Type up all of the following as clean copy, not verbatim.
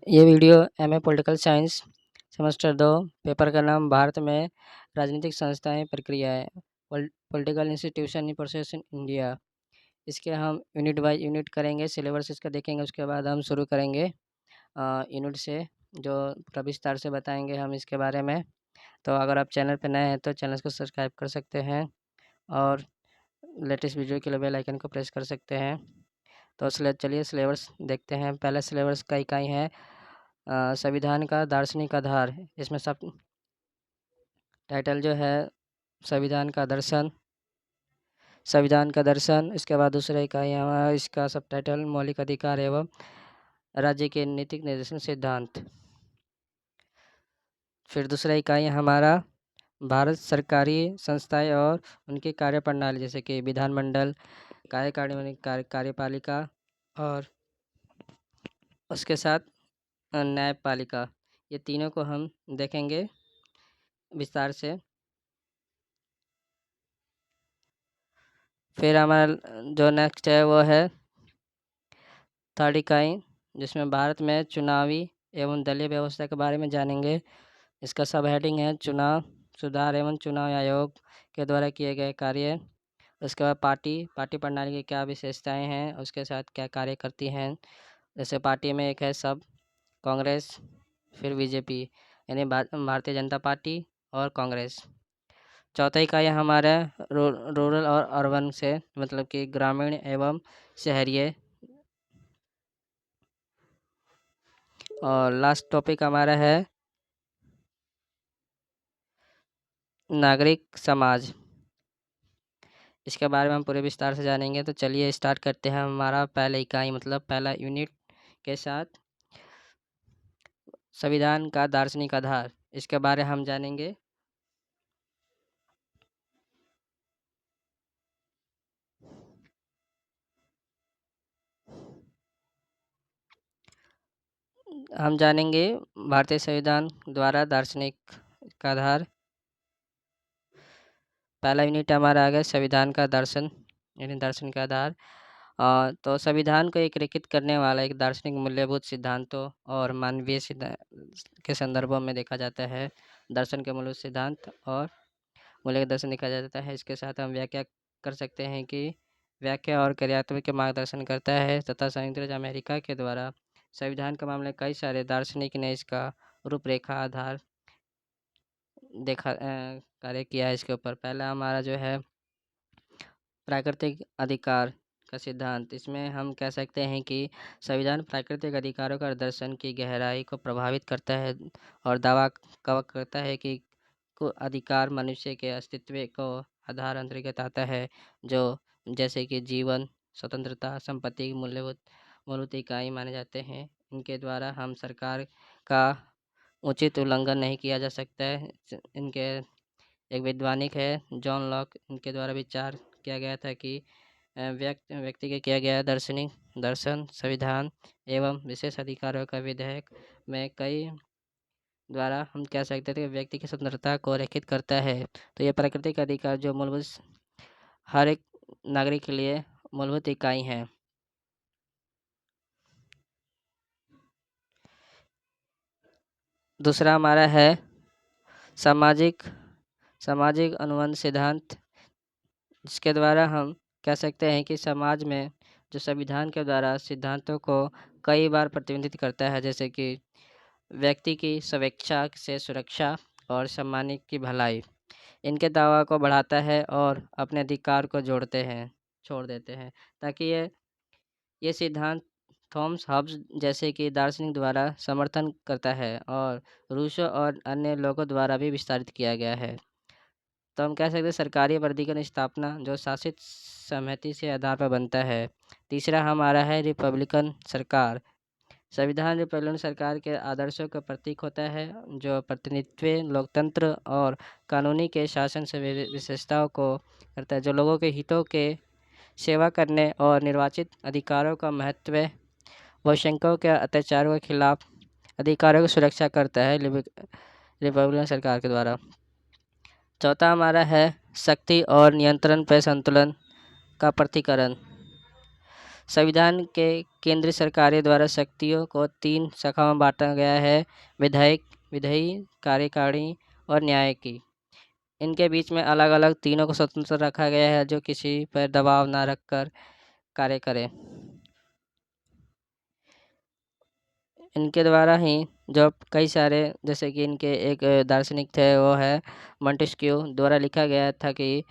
ये video MA political science semester 2 paper का नाम भारत में राजनीतिक संस्थाएं प्रक्रियाएं political institution in process in India. इसके हम यूनिट बाय यूनिट करेंगे, सिलेबस इसका देखेंगे, उसके बाद हम शुरू करेंगे यूनिट से, जो पूरा विस्तार से बताएंगे हम इसके बारे में। तो अगर आप चैनल पर नए हैं तो चैनल को सब्सक्राइब कर सकते हैं और लेटेस्ट वीडियो के लिए बेल आइकन को प्रेस कर सकते हैं। तो चलिए सिलेबस देखते हैं। पहला सिलेबस का इकाई है संविधान का दार्शनिक आधार। इसमें सब टाइटल जो है संविधान का दर्शन, इसके बाद दूसरा इकाई हमारा इसका सब टाइटल मौलिक अधिकार एवं राज्य के नीतिक निर्देशन सिद्धांत। फिर दूसरा इकाई हमारा भारत सरकारी संस्थाएं और उनकी कार्यप्रणाली, जैसे कि विधानमंडल, कार्यपालिका और उसके साथ न्यायपालिका। ये तीनों को हम देखेंगे विस्तार से। फिर हमारा जो नेक्स्ट है वो है थर्ड इकाई, जिसमें भारत में चुनावी एवं दलीय व्यवस्था के बारे में जानेंगे। इसका सब हेडिंग है चुनाव सुधार एवं चुनाव आयोग के द्वारा किए गए कार्य। उसके बाद पार्टी प्रणाली की क्या विशेषताएं हैं, उसके साथ क्या कार्य करती हैं। जैसे पार्टी में एक है सब कांग्रेस, फिर बीजेपी यानी भारतीय जनता पार्टी और कांग्रेस। चौथा इकाई हमारा रूरल और अर्बन से, मतलब कि ग्रामीण एवं शहरीय। और लास्ट टॉपिक हमारा है नागरिक समाज। इसके बारे में हम पूरे विस्तार से जानेंगे। तो चलिए स्टार्ट करते हैं हमारा पहला इकाई, मतलब पहला यूनिट के साथ संविधान का दार्शनिक आधार। इसके बारे हम जानेंगे। हम जानेंगे भारतीय संविधान द्वारा दार्शनिक का आधार। पहला यूनिट हमारा आ गया संविधान का दर्शन यानी दर्शन का आधार। तो संविधान को एक रेखित करने वाला एक दार्शनिक मूल्यभूत सिद्धांतों और मानवीय सिद्धांत के संदर्भों में देखा जाता है। दर्शन के मूलभूत सिद्धांत और मूल्य दर्शन देखा जाता है। इसके साथ हम व्याख्या कर सकते हैं कि व्याख्या और क्रियात्मक के मार्गदर्शन करता है तथा संयुक्त राज्य अमेरिका के द्वारा संविधान के मामले कई सारे दार्शनिक ने इसका रूपरेखा आधार कार्य किया है इसके ऊपर। पहला हमारा जो है प्राकृतिक अधिकार का सिद्धांत। इसमें हम कह सकते हैं कि संविधान प्राकृतिक अधिकारों का दर्शन की गहराई को प्रभावित करता है और दावा करता है कि को अधिकार मनुष्य के अस्तित्व को आधार अंतर्गत आता है, जो जैसे कि जीवन, स्वतंत्रता, संपत्ति की मूलभूत इकाई माने जाते हैं। इनके द्वारा हम सरकार का उचित उल्लंघन नहीं किया जा सकता है। इनके एक वैज्ञानिक है जॉन लॉक, इनके द्वारा विचार किया गया था कि व्यक्ति के किया गया दर्शन संविधान एवं विशेष अधिकारों का विधेयक में कई द्वारा हम कह सकते थे कि व्यक्ति की स्वतंत्रता को रेखित करता है। तो ये प्राकृतिक अधिकार जो मूलभूत हर एक नागरिक के लिए मूलभूत इकाई है। दूसरा हमारा है सामाजिक अनुबंध सिद्धांत, जिसके द्वारा हम कह सकते हैं कि समाज में जो संविधान के द्वारा सिद्धांतों को कई बार प्रतिनिधित्व करता है, जैसे कि व्यक्ति की स्वेच्छा से सुरक्षा और सम्मान की भलाई, इनके दावा को बढ़ाता है और अपने अधिकार को छोड़ देते हैं, ताकि ये सिद्धांत थॉमस हॉब्स जैसे कि दार्शनिक द्वारा समर्थन करता है और रूसो और अन्य लोगों द्वारा भी विस्तारित किया गया है। तो हम कह सकते हैं सरकारी प्राधिकरण स्थापना जो शासित सहमति से आधार पर बनता है। तीसरा हमारा है रिपब्लिकन सरकार। संविधान रिपब्लिकन सरकार के आदर्शों का प्रतीक होता है, जो प्रतिनिधित्व, लोकतंत्र और कानूनी के शासन से विशेषताओं को करता है, जो लोगों के हितों के सेवा करने और निर्वाचित अधिकारों का महत्व, बहुसंख्यकों के अत्याचारों के खिलाफ अधिकारों की सुरक्षा करता है रिपब्लिकन सरकार के द्वारा। चौथा हमारा है शक्ति और नियंत्रण पर संतुलन का प्रतीकरण। संविधान के केंद्र सरकारें द्वारा शक्तियों को 3 शाखाओं में बांटा गया है: विधायक, विधायी, कार्यकारिणी और न्यायिक। इनके बीच में अलग अलग तीनों को स्वतंत्र रखा गया है, जो किसी पर दबाव ना रखकर कार्य करें। इनके द्वारा ही जो कई सारे, जैसे कि इनके एक दार्शनिक थे, वो है मॉन्टेस्क्यू, द्वारा लिखा गया था कि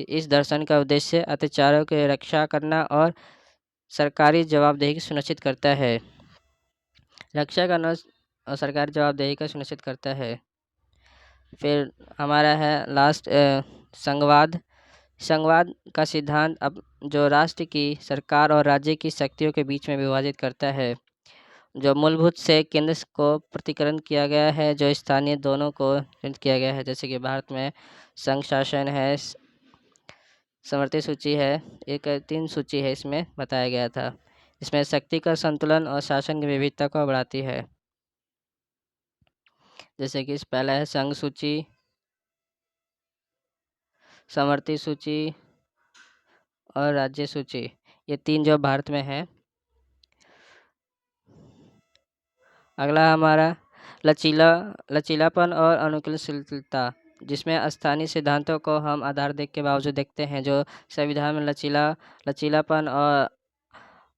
इस दर्शन का उद्देश्य अत्याचारों की रक्षा करना और सरकारी जवाबदेही की सुनिश्चित करता है। रक्षा करना और सरकारी जवाबदेही का सुनिश्चित करता है। फिर हमारा है लास्ट संघवाद। संघवाद का सिद्धांत अब जो राष्ट्र की सरकार और राज्य की शक्तियों के बीच में विभाजित करता है, जो मूलभूत से केंद्र को प्रतिकरण किया गया है, जो स्थानीय दोनों को चिन्हित किया गया है। जैसे कि भारत में संघ शासन है, समवर्ती सूची है, एक 3 सूची है, इसमें बताया गया था। इसमें शक्ति का संतुलन और शासन की विविधता को बढ़ाती है। जैसे कि इस पहला है संघ सूची, समवर्ती सूची और राज्य सूची। ये 3 जो भारत में है। अगला हमारा लचीलापन और अनुकूलशीलता, जिसमें स्थानीय सिद्धांतों को हम आधार देख के बावजूद देखते हैं। जो संविधान में लचीलापन और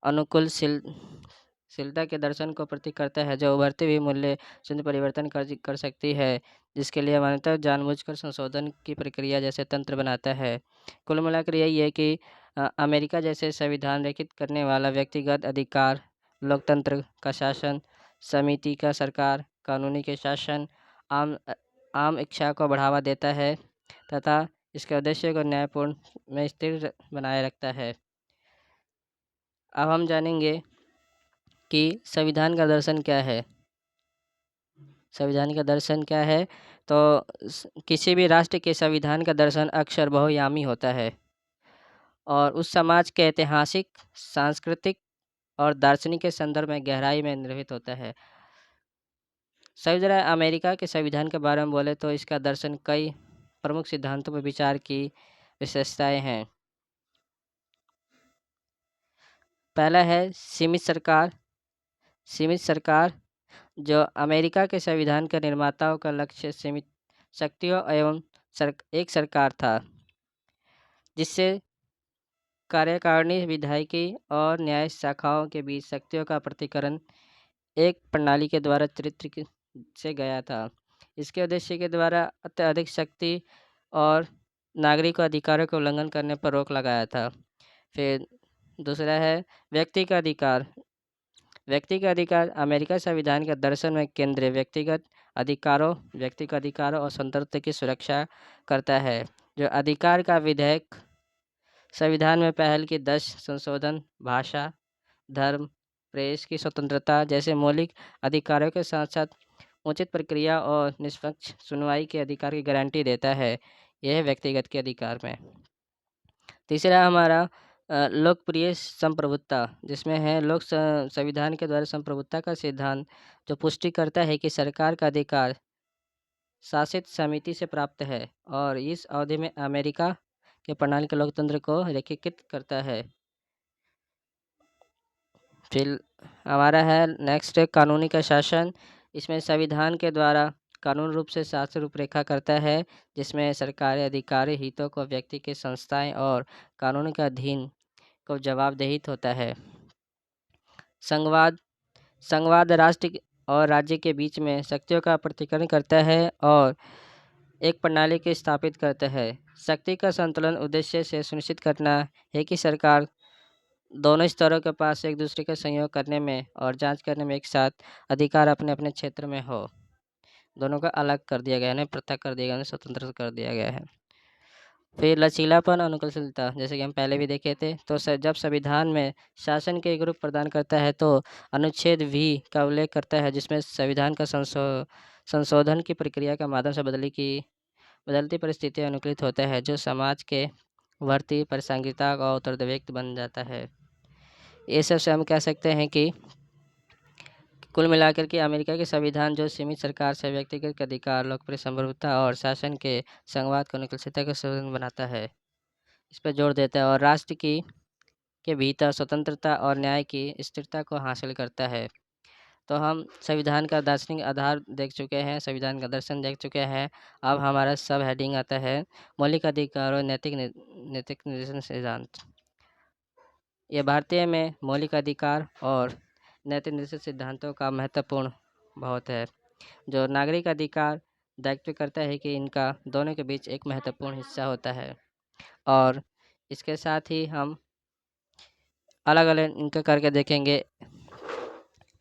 अनुकूलशीलता के दर्शन को प्रतीक करता है, जो उभरते हुए मूल्य शून्य परिवर्तन कर सकती है, जिसके लिए मान्यता जानबूझकर संशोधन की प्रक्रिया जैसे तंत्र बनाता है। कुल मिलाकर यही है कि अमेरिका जैसे संविधान रेखित करने वाला व्यक्तिगत अधिकार, लोकतंत्र का शासन, समिति का सरकार, कानूनी के शासन, आम इच्छा को बढ़ावा देता है तथा इसके उद्देश्य को न्यायपूर्ण में स्थिर बनाए रखता है। अब हम जानेंगे कि संविधान का दर्शन क्या है। संविधान का दर्शन क्या है, तो किसी भी राष्ट्र के संविधान का दर्शन अक्सर बहुआयामी होता है और उस समाज के ऐतिहासिक, सांस्कृतिक और दार्शनिक के संदर्भ में गहराई में निर्मित होता है। संयुक्त राज्य अमेरिका के संविधान के बारे में बोले तो इसका दर्शन कई प्रमुख सिद्धांतों पर विचार की विशेषताएं हैं। पहला है सीमित सरकार। सीमित सरकार, जो अमेरिका के संविधान के निर्माताओं का लक्ष्य सीमित शक्तियों एवं एक सरकार था, जिससे कार्यकारिणी, विधायिकी और न्याय शाखाओं के बीच शक्तियों का प्रतिकरण एक प्रणाली के द्वारा चरित्र से गया था। इसके उद्देश्य के द्वारा अत्यधिक शक्ति और नागरिक अधिकारों के उल्लंघन करने पर रोक लगाया था। फिर दूसरा है व्यक्ति का अधिकार। व्यक्ति का अधिकार अमेरिका संविधान के दर्शन में केंद्रीय व्यक्तिगत अधिकारों और स्वतंत्रता की सुरक्षा करता है। जो अधिकार का विधेयक संविधान में पहल की 10 संशोधन भाषा, धर्म, प्रेस की स्वतंत्रता जैसे मौलिक अधिकारों के साथ साथ उचित प्रक्रिया और निष्पक्ष सुनवाई के अधिकार की गारंटी देता है। यह व्यक्तिगत के अधिकार में। तीसरा हमारा लोकप्रिय संप्रभुता, जिसमें है संविधान के द्वारा संप्रभुता का सिद्धांत, जो पुष्टि करता है कि सरकार का अधिकार शासित समिति से प्राप्त है और इस अवधि में अमेरिका के प्रणाली के लोकतंत्र को रेखांकित करता है। फिर हमारा है नेक्स्ट कानूनी का शासन। इसमें संविधान के द्वारा कानून रूप से शासन रूपरेखा करता है, जिसमें सरकारी अधिकारी हितों को व्यक्ति के संस्थाएं और कानून के अधीन को जवाबदेहित होता है। संघवाद संघवाद राष्ट्र और राज्य के बीच में शक्तियों का प्रतिकरण करता है और एक प्रणाली को स्थापित करता है। शक्ति का संतुलन उद्देश्य से सुनिश्चित करना है कि सरकार दोनों स्तरों के पास एक दूसरे का सहयोग करने में और जांच करने में एक साथ अधिकार अपने अपने क्षेत्र में हो। दोनों का अलग कर दिया गया है, पृथक कर दिया गया है, स्वतंत्र कर दिया गया है। फिर लचीलापन अनुकूलशीलता, जैसे कि हम पहले भी देखे थे, तो जब संविधान में शासन के एक रूप प्रदान करता है तो अनुच्छेद भी का उल्लेख करता है, जिसमें संविधान का संशोधन की प्रक्रिया के माध्यम से बदलती परिस्थितियाँ अनुकूलित होता है, जो समाज के बढ़ती प्रासंगिकता का उत्तरदायित्व बन जाता है। ये सब से हम कह सकते हैं कि कुल मिलाकर के अमेरिका के संविधान जो सीमित सरकार से व्यक्तिगत अधिकार, लोकप्रिय संप्रभुता और शासन के संघवाद को अनुकूलता का संशोधन बनाता है, इस पर जोर देता है और राष्ट्र की के भीतर स्वतंत्रता और न्याय की स्थिरता को हासिल करता है। तो हम संविधान का दार्शनिक आधार देख चुके हैं, संविधान का दर्शन देख चुके हैं। अब हमारा सब हेडिंग आता है मौलिक अधिकार और नैतिक निर्देशन सिद्धांत। ये भारतीय में मौलिक अधिकार और नैतिक निर्देशन सिद्धांतों का महत्वपूर्ण बहुत है, जो नागरिक अधिकार दायित्व करता है कि इनका दोनों के बीच एक महत्वपूर्ण हिस्सा होता है। और इसके साथ ही हम अलग अलग इनका करके देखेंगे।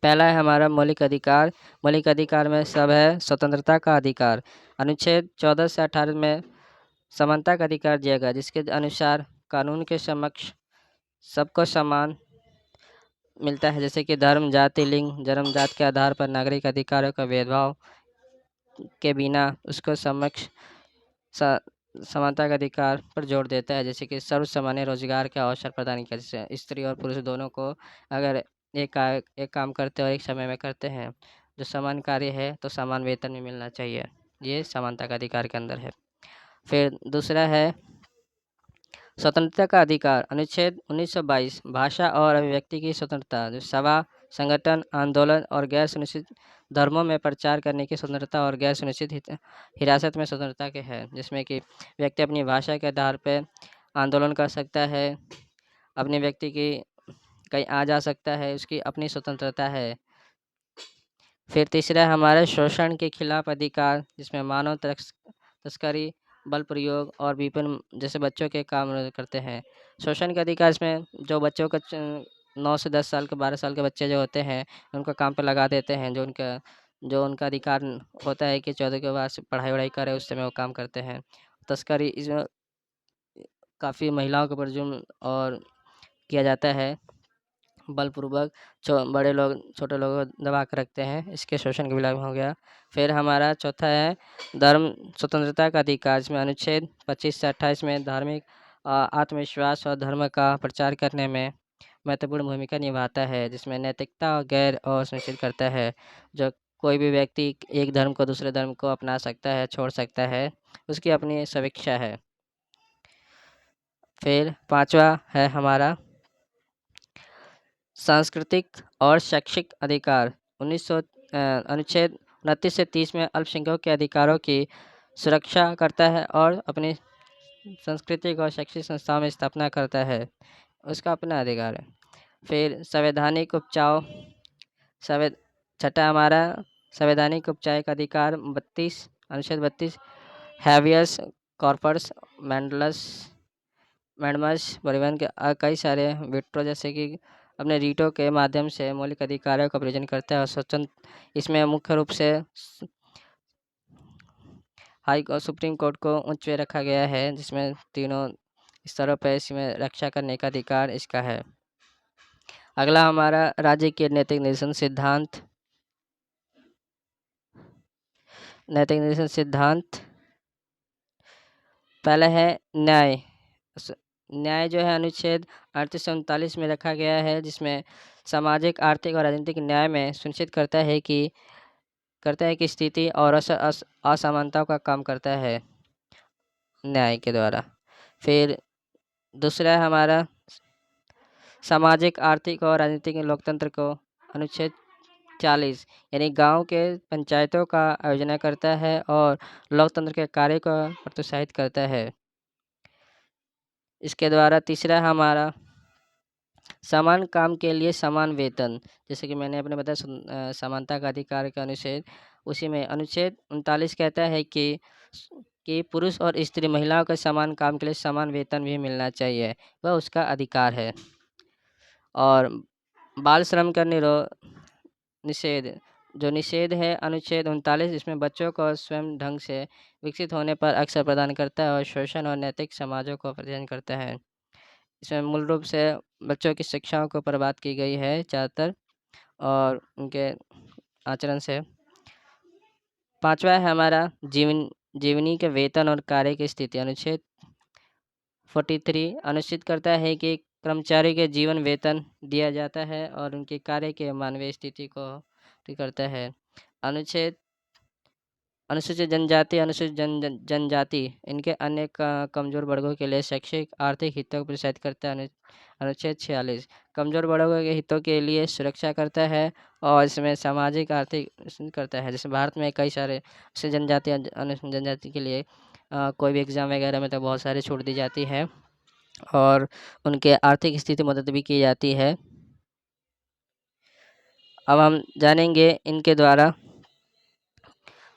पहला है हमारा मौलिक अधिकार। मौलिक अधिकार में सब है स्वतंत्रता का अधिकार। अनुच्छेद 14 से 18 में समानता का अधिकार दिया गया, जिसके अनुसार कानून के समक्ष सबको समान मिलता है, जैसे कि धर्म, जाति, लिंग, जन्म, जात के आधार पर नागरिक अधिकारों का भेदभाव के बिना उसको समक्ष समानता का अधिकार पर जोर देता है, जैसे कि सर्व सामान्य रोजगार के अवसर प्रदान किया, जैसे स्त्री और पुरुष दोनों को अगर एक काम करते और एक समय में करते हैं, जो समान कार्य है तो समान वेतन भी मिलना चाहिए। ये समानता का अधिकार के अंदर है। फिर दूसरा है स्वतंत्रता का अधिकार। अनुच्छेद 1922 भाषा और अभिव्यक्ति की स्वतंत्रता, जो सभा, संगठन, आंदोलन और गैर सुनिश्चित धर्मों में प्रचार करने की स्वतंत्रता और गैर सुनिश्चित हिरासत में स्वतंत्रता के है, जिसमें कि व्यक्ति अपनी भाषा के आधार पर आंदोलन कर सकता है, अपने व्यक्ति की कहीं आ जा सकता है, उसकी अपनी स्वतंत्रता है। फिर तीसरा हमारे शोषण के खिलाफ अधिकार, जिसमें मानव तस्करी, बल प्रयोग और विपिन जैसे बच्चों के काम करते हैं। शोषण के अधिकार इसमें जो बच्चों को 9 से 10 साल के 12 साल के बच्चे जो होते हैं उनको काम पे लगा देते हैं, जो उनका अधिकार होता है कि 14 के बाद से पढ़ाई वढ़ाई करे, उस समय वो काम करते हैं। तस्करी इसमें काफ़ी महिलाओं के ऊपर जुल्म और किया जाता है, बलपूर्वक बड़े लोग छोटे लोगों को दबा कर रखते हैं, इसके शोषण के खिलाफ हो गया। फिर हमारा चौथा है धर्म स्वतंत्रता का अधिकार, जिसमें अनुच्छेद 25 से 28 में धार्मिक आत्मविश्वास और धर्म का प्रचार करने में महत्वपूर्ण भूमिका निभाता है, जिसमें नैतिकता और गैर और सुनिश्चित करता है, जो कोई भी व्यक्ति एक धर्म को दूसरे धर्म को अपना सकता है, छोड़ सकता है, उसकी अपनी स्वेच्छा है। फिर पांचवा है हमारा सांस्कृतिक और शैक्षिक अधिकार। अनुच्छेद 29 से 30 में अल्पसंख्यकों के अधिकारों की सुरक्षा करता है और अपनी सांस्कृतिक और शैक्षिक संस्थाओं में स्थापना करता है, उसका अपना अधिकार है। फिर संवैधानिक उपचार छठा हमारा संवैधानिक उपचार का अधिकार अनुच्छेद 32 हैवियस कॉर्पस मैंडमस परिवहन के कई सारे विट्रो जैसे कि अपने रीटों के माध्यम से मौलिक अधिकारों का प्रयोजन करता है और स्वतंत्र इसमें मुख्य रूप से हाई और सुप्रीम कोर्ट को उच्च में रखा गया है, जिसमें तीनों स्तरों पर इसमें रक्षा करने का अधिकार इसका है। अगला हमारा राज्य के नैतिक निर्देशन सिद्धांत। पहला है न्याय। न्याय जो है अनुच्छेद 38 से 39 में रखा गया है, जिसमें सामाजिक, आर्थिक और राजनीतिक न्याय में सुनिश्चित करता है कि स्थिति और असमानताओं का काम करता है न्याय के द्वारा। फिर दूसरा है हमारा सामाजिक, आर्थिक और राजनीतिक लोकतंत्र को अनुच्छेद 40 यानी गांव के पंचायतों का आयोजन करता है और लोकतंत्र के कार्य को प्रोत्साहित करता है। इसके द्वारा तीसरा हमारा समान काम के लिए समान वेतन, जैसे कि मैंने अपने बताया समानता का अधिकार का अनुच्छेद, उसी में अनुच्छेद 39 कहता है कि पुरुष और स्त्री महिलाओं के समान काम के लिए समान वेतन भी मिलना चाहिए, वह उसका अधिकार है। और बाल श्रम का निषेध है अनुच्छेद 39, इसमें बच्चों को स्वयं ढंग से विकसित होने पर अवसर प्रदान करता है और शोषण और नैतिक समाजों को प्रदान करता है। इसमें मूल रूप से बच्चों की शिक्षाओं को पर बात की गई है ज़्यादातर और उनके आचरण से। पांचवा है हमारा जीवनी के वेतन और कार्य की स्थिति। अनुच्छेद 43 अनुच्छेद करता है कि कर्मचारी के जीवन वेतन दिया जाता है और उनके कार्य के मानवीय स्थिति को करता है। अनुच्छेद अनुसूचित जनजाति, जनजाति इनके अन्य कमजोर वर्गों के लिए शैक्षिक आर्थिक हितों को प्रोत्साहित करता है। अनुच्छेद 46 कमजोर वर्गों के हितों के लिए सुरक्षा करता है और इसमें सामाजिक आर्थिक करता है। जैसे भारत में कई सारे से जनजाति अनुसूचित जनजाति के लिए कोई भी एग्ज़ाम वगैरह में तो बहुत सारी छूट दी जाती है और उनके आर्थिक स्थिति मदद भी की जाती है। अब हम जानेंगे इनके द्वारा